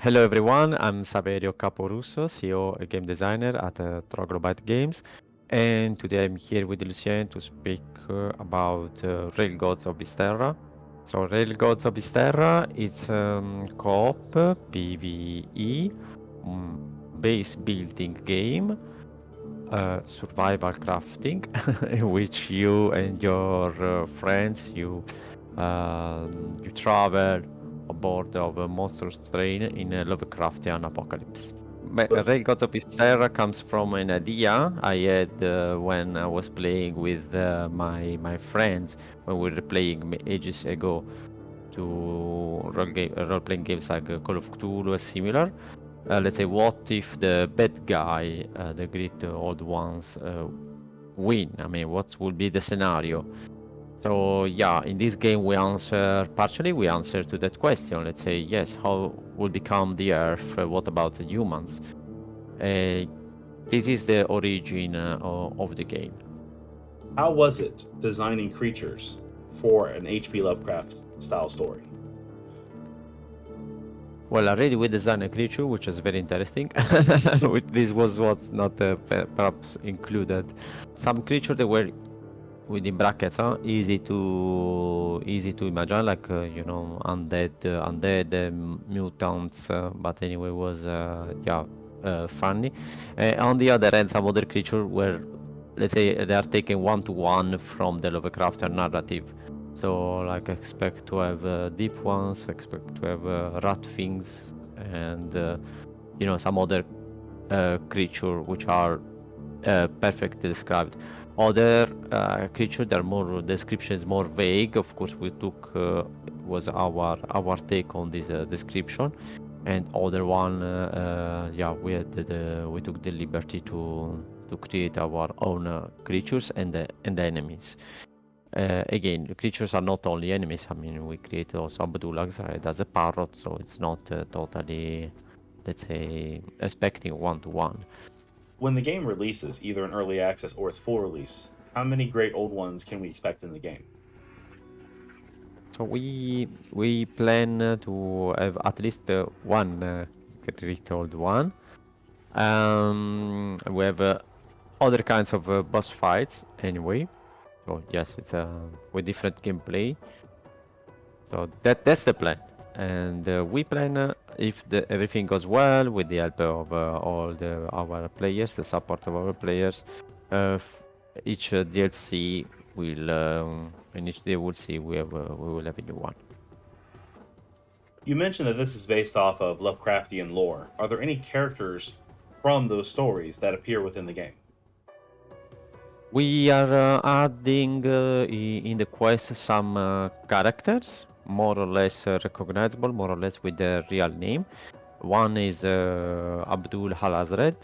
Hello everyone, I'm Saverio Caporusso, CEO and game designer at Troglobyte Games, and today I'm here with Lucian to speak about RailGods of Hysterra. So RailGods of Hysterra is co-op PvE base building game, survival crafting, in which you and your friends you travel aboard of a monstrous train in a Lovecraftian apocalypse. RailGods of Hysterra comes from an idea I had when I was playing with my friends when we were playing ages ago to role-playing games like Call of Cthulhu or similar. Let's say, what if the bad guy, the great old ones, win? I mean, what would be the scenario? So yeah, in this game partially we answer to that question. Let's say, yes, how will become the Earth? What about the humans? This is the origin of the game. How was it designing creatures for an H.P. Lovecraft style story? Well, already we designed a creature, which is very interesting. This was what's not perhaps included. Some creatures that were within brackets, easy to imagine, like undead mutants. But anyway, was funny. On the other hand, some other creatures were, let's say, they are taken one to one from the Lovecraftian narrative. So, like, expect to have deep ones, expect to have rat things, and some other creature which are perfectly described. Other creature, their more description is more vague. Of course, we took was our take on this description, and other one, we took the liberty to create our own creatures and the enemies. Again, the creatures are not only enemies. I mean, we create also Abdullahs as a parrot, so it's not totally, let's say, respecting one-to-one. When the game releases, either in early access or its full release, how many great old ones can we expect in the game? So we plan to have at least one great old one. We have other kinds of boss fights anyway. So yes, it's with different gameplay. So that's the plan, and we plan if everything goes well with the help of all our players, the support of our players. Each DLC will in each DLC we will have a new one. You mentioned that this is based off of Lovecraftian lore. Are there any characters from those stories that appear within the game? We are adding in the quest some characters, more or less recognizable, more or less with their real name. One is Abdul Halazred,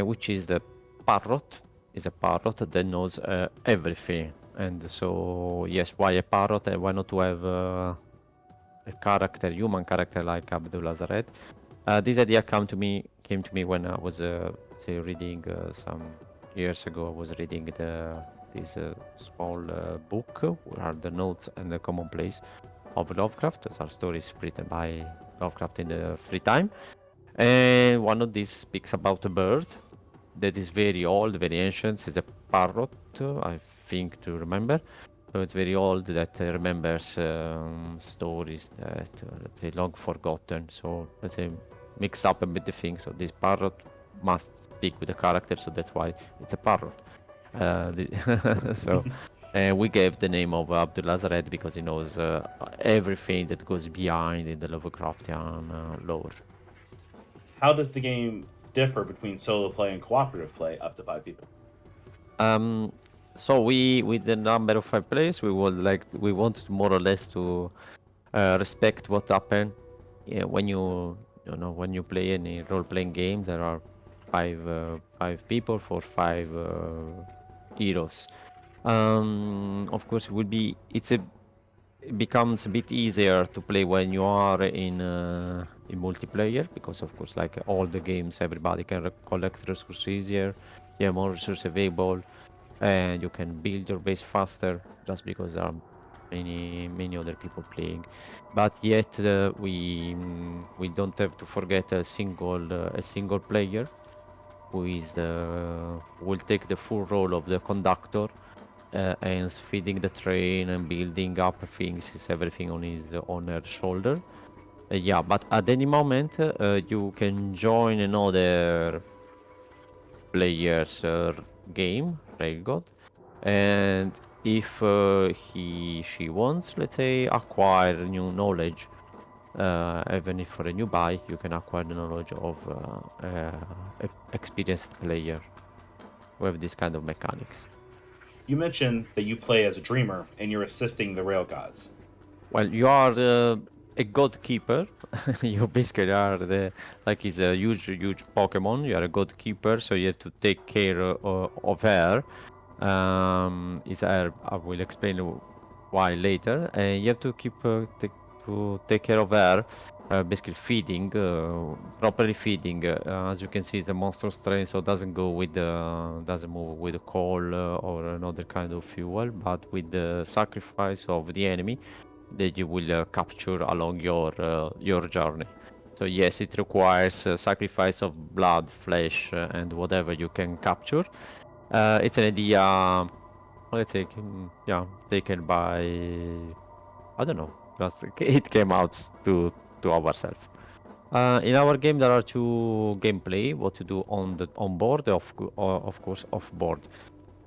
which is the parrot. Is a parrot that knows everything. And so, yes, why a parrot? And why not to have a character, human character like Abdul Halazred? This idea came to me when I was reading some years ago. I was reading this small book where are the notes and the commonplace of Lovecraft. Those are stories written by Lovecraft in the free time. And one of these speaks about a bird that is very old, very ancient. It's a parrot, I think, to remember. So it's very old that remembers stories that, let's say, long forgotten. So, let's say, mixed up a bit the thing. So this parrot must speak with the character, so that's why it's a parrot. So we gave the name of Abdullah Zared because he knows everything that goes behind in the Lovecraftian lore. How does the game differ between solo play and cooperative play up to 5 people? Um, so we, with the number of 5 players, we want more or less to respect what happened when when you play any role-playing game. There are five people for five heroes. Of course, it becomes a bit easier to play when you are in multiplayer because, of course, like all the games, everybody can collect resources easier. You have more resources available, and you can build your base faster just because there are many other people playing. But yet we don't have to forget a single player who is the will take the full role of the conductor and feeding the train and building up things, is everything on her shoulder. Yeah, but at any moment you can join another player's game, RailGod, and if she wants, let's say, acquire new knowledge, even if for a new buy, you can acquire the knowledge of experienced player with this kind of mechanics. You mentioned that you play as a dreamer and you're assisting the rail gods. Well, you are a god keeper. You basically are like it's a huge Pokemon. You are a god keeper, so you have to take care of her. It's her. I will explain why later. And you have to to take care of her. Basically feeding, properly feeding. As you can see, it's a monster strain, so it doesn't go with doesn't move with the coal or another kind of fuel, but with the sacrifice of the enemy that you will capture along your journey. So yes, it requires sacrifice of blood, flesh, and whatever you can capture. It's an idea, let's say, yeah, taken by I don't know, just it came out to ourselves. In our game, there are two gameplay: what to do on board, of course, off board.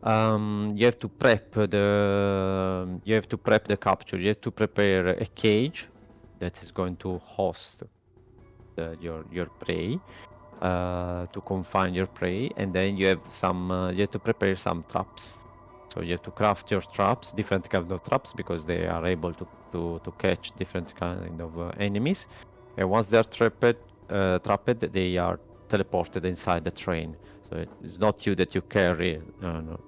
You have to prep the capture. You have to prepare a cage that is going to host your prey, to confine your prey, and then you have to prepare some traps. So you have to craft your traps, different kind of traps, because they are able to catch different kind of enemies. And once they are trapped, they are teleported inside the train. So it's not you that you carry no,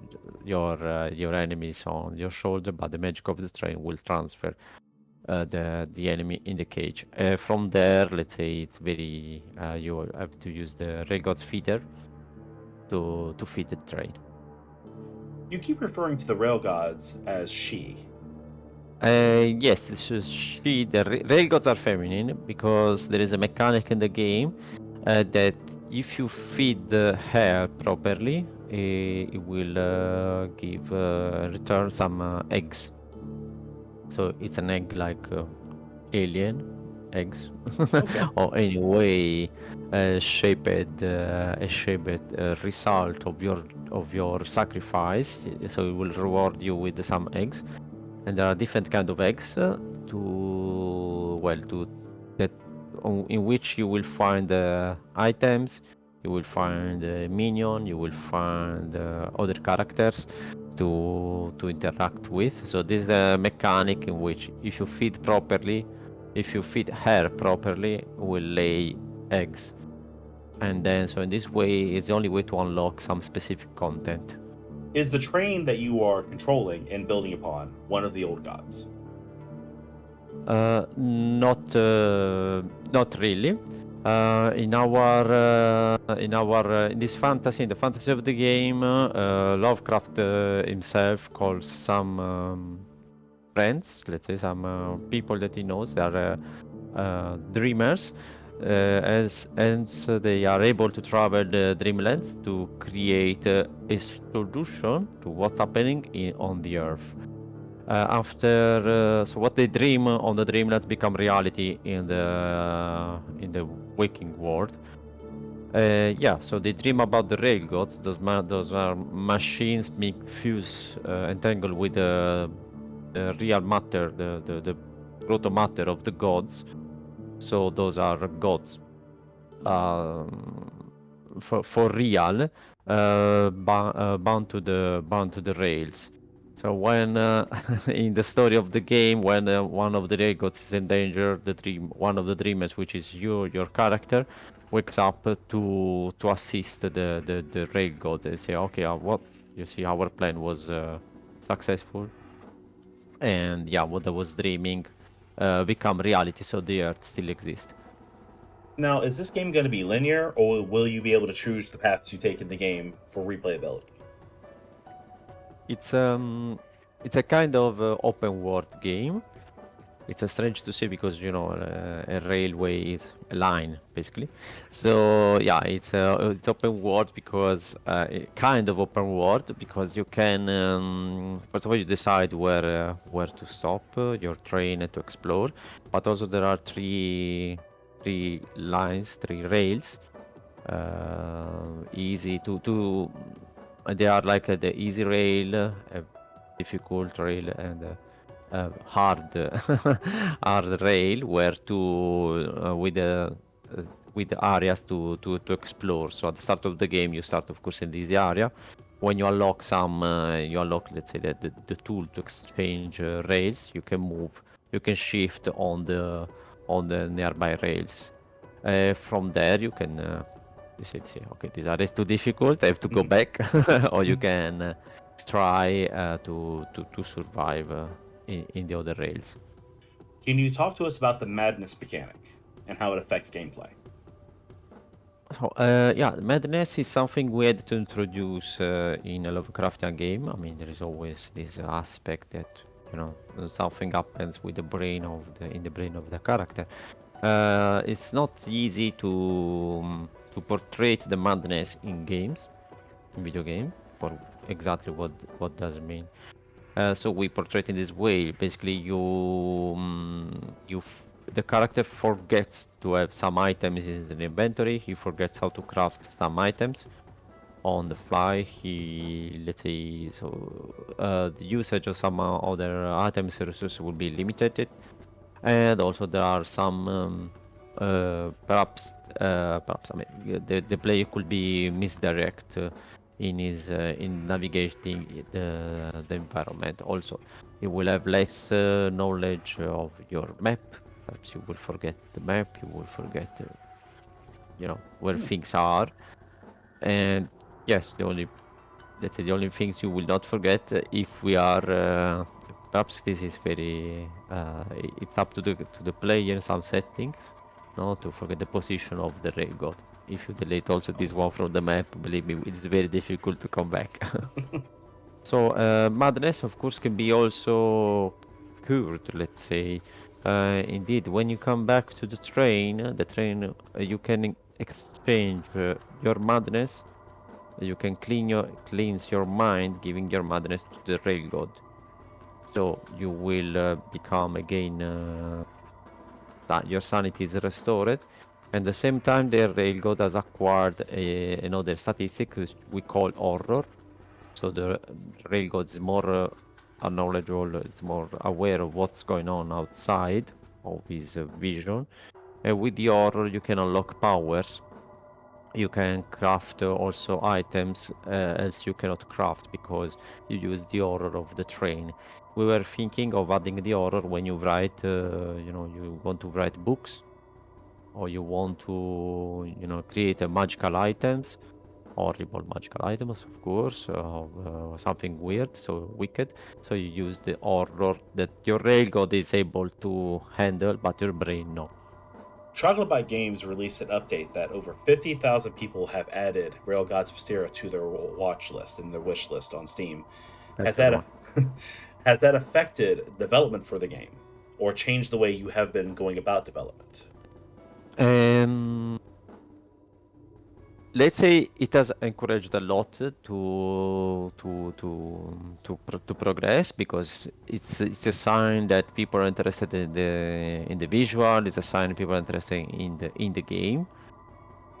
your enemies on your shoulder, but the magic of the train will transfer the enemy in the cage. From there, let's say it's very you have to use the RailGods feeder to feed the train. You keep referring to the rail gods as she. Yes, this is she. The RailGods are feminine because there is a mechanic in the game that if you feed the hair properly, it will return some eggs. So it's an egg like alien eggs, Okay. or anyway a shaped result of your sacrifice. So it will reward you with some eggs, and there are different kind of eggs to that in which you will find items, you will find minion, you will find other characters to interact with. So this is a mechanic in which if you feed properly, if you feed her properly, will lay eggs. And then so in this way it's the only way to unlock some specific content. Is the train that you are controlling and building upon one of the old gods? Not really. In this fantasy, in the fantasy of the game, Lovecraft himself calls some friends, let's say some people that he knows, they are dreamers, and so they are able to travel the dreamlands to create a solution to what's happening on the earth. So what they dream on the dreamlands become reality in the waking world. Yeah, so they dream about the railgods. Those are machines fuse entangled with the real matter, the proto matter of the gods. So those are gods um, for real, bound to the rails. So when in the story of the game, when one of the railgods is in danger, one of the dreamers, which is your character, wakes up to assist the railgod and say, okay, what you see, our plan was successful, and yeah, what I was dreaming become reality. So the Earth still exists. Now, is this game going to be linear, or will you be able to choose the paths you take in the game for replayability? It's It's a kind of open world game. It's strange to say because a railway is a line basically. So yeah, it's open world because kind of open world because you can first of all you decide where to stop your train to explore, but also there are three lines, three rails, easy to they are like the easy rail, difficult rail, and hard hard rail where to with the areas to explore. So at the start of the game, you start of course in this area. When you unlock you unlock, let's say, the tool to exchange rails. You can move, you can shift on the nearby rails. From there, you can say, okay, this area is too difficult. I have to go back, or you can try to survive in the other rails. Can you talk to us about the madness mechanic and how it affects gameplay? So, yeah, madness is something we had to introduce in a Lovecraftian game. I mean, there is always this aspect that something happens with the brain of in the brain of the character. It's not easy to portray the madness in games, in video game, for exactly what does it mean. So we portray it in this way. Basically, the character forgets to have some items in the inventory. He forgets how to craft some items on the fly. Let's say, the usage of some other items resources will be limited, and also there are some perhaps I mean the player could be misdirect in his in navigating the environment. Also, you will have less knowledge of your map. Perhaps you will forget the map. You will forget where things are. And yes, let's say the only things you will not forget if we are perhaps this is very it's up to the player in some settings not to forget the position of the railgun. If you delete also this one from the map, believe me, it's very difficult to come back. So madness of course can be also cured, let's say. Indeed, when you come back to the train you can exchange your madness. You can cleanse your mind, giving your madness to the rail god. So you will become again. Your sanity is restored, and at the same time, the rail god has acquired another statistic which we call horror. So the rail god is more knowledgeable, it's more aware of what's going on outside of his vision. And with the horror, you can unlock powers. You can craft also items else you cannot craft because you use the horror of the train. We were thinking of adding the horror when you write, you want to write books, or you want to, create magical items, horrible magical items, of course, something weird, so wicked. So you use the horror that your railgod is able to handle, but your brain no. Troglobyte Games released an update that over 50,000 people have added RailGods of Hysterra to their watch list and their wish list on Steam. Has That's a that lot. has that affected development for the game, or changed the way you have been going about development? Um, let's say it has encouraged a lot to progress because it's a sign that people are interested in the visual. It's a sign people are interested in the game.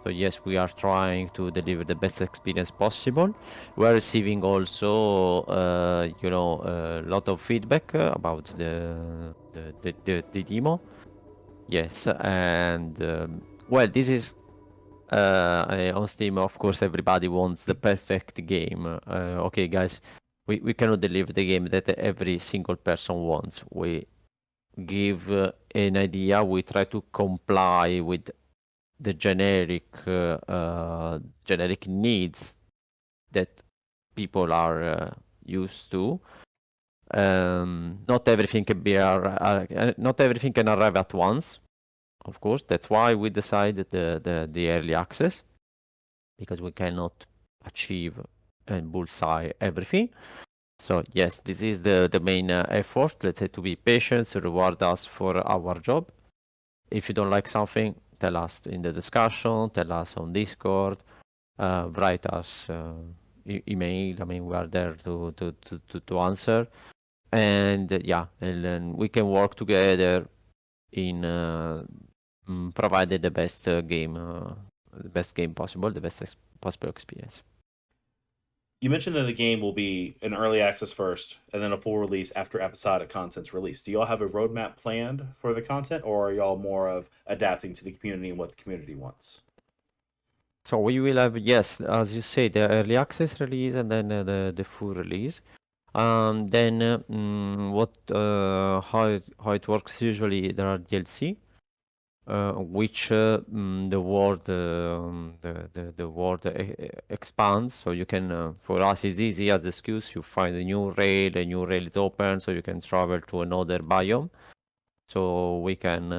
So yes, we are trying to deliver the best experience possible. We are receiving also, a lot of feedback about the demo. Yes, and well, this is on Steam, of course, everybody wants the perfect game. Okay, guys, we cannot deliver the game that every single person wants. We give an idea. We try to comply with the generic needs that people are used to. Not everything can be not everything can arrive at once. Of course, that's why we decided the early access, because we cannot achieve and bullseye everything. So yes, this is the main effort. Let's say to be patient, to reward us for our job. If you don't like something, tell us in the discussion, tell us on Discord, write us email. I mean, we are there to answer. And yeah, and then we can work together in provided the best game possible, the best possible experience. You mentioned that the game will be an early access first, and then a full release after episodic content's released. Do y'all have a roadmap planned for the content, or are y'all more of adapting to the community and what the community wants? So we will have, yes, as you say, the early access release and then the full release. Then how it works usually, there are DLC, which the world the world expands. So you can, for us, it's easy as the excuse. You find a new rail is open, so you can travel to another biome. So we can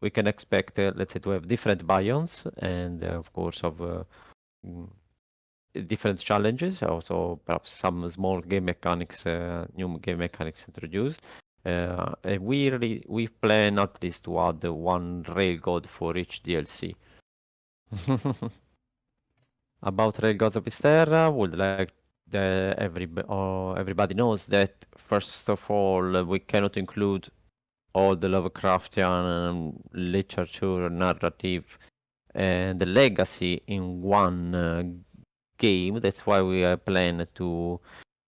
expect, let's say, to have different biomes and of course of mm, different challenges, also perhaps some small game mechanics, new game mechanics introduced. And we plan at least to add one rail god for each DLC. About RailGods of Hysterra, would like everybody knows that first of all we cannot include all the Lovecraftian literature, narrative, and the legacy in one game. That's why we plan to,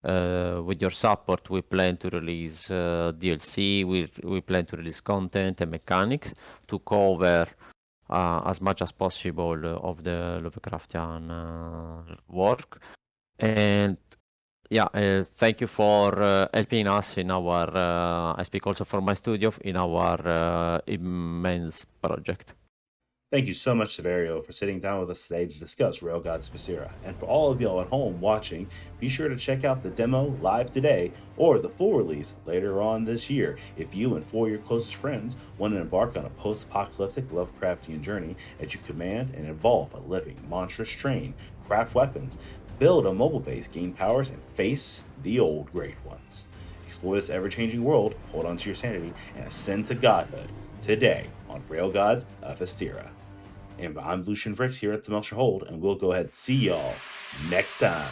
with your support, we plan to release DLC. We plan to release content and mechanics to cover as much as possible of the Lovecraftian work. And yeah, thank you for helping us in our, I speak also for my studio, in our immense project. Thank you so much, Saverio, for sitting down with us today to discuss RailGods of Hysterra. And for all of y'all at home watching, be sure to check out the demo live today or the full release later on this year if you and 4 of your closest friends want to embark on a post-apocalyptic Lovecraftian journey as you command and evolve a living monstrous train, craft weapons, build a mobile base, gain powers, and face the old Great Ones. Explore this ever-changing world, hold on to your sanity, and ascend to godhood today on RailGods of Hysterra. And I'm Lucian Vrix here at the Maelstrom Hold, and we'll go ahead and see y'all next time.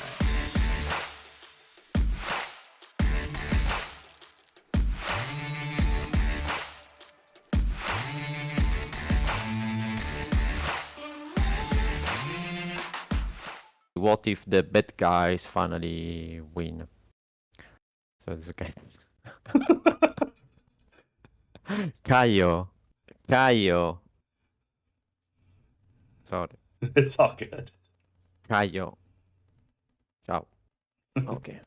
What if the bad guys finally win? So it's okay. Caio. Caio. Sorry. It's all good. Caio. Ciao. Okay.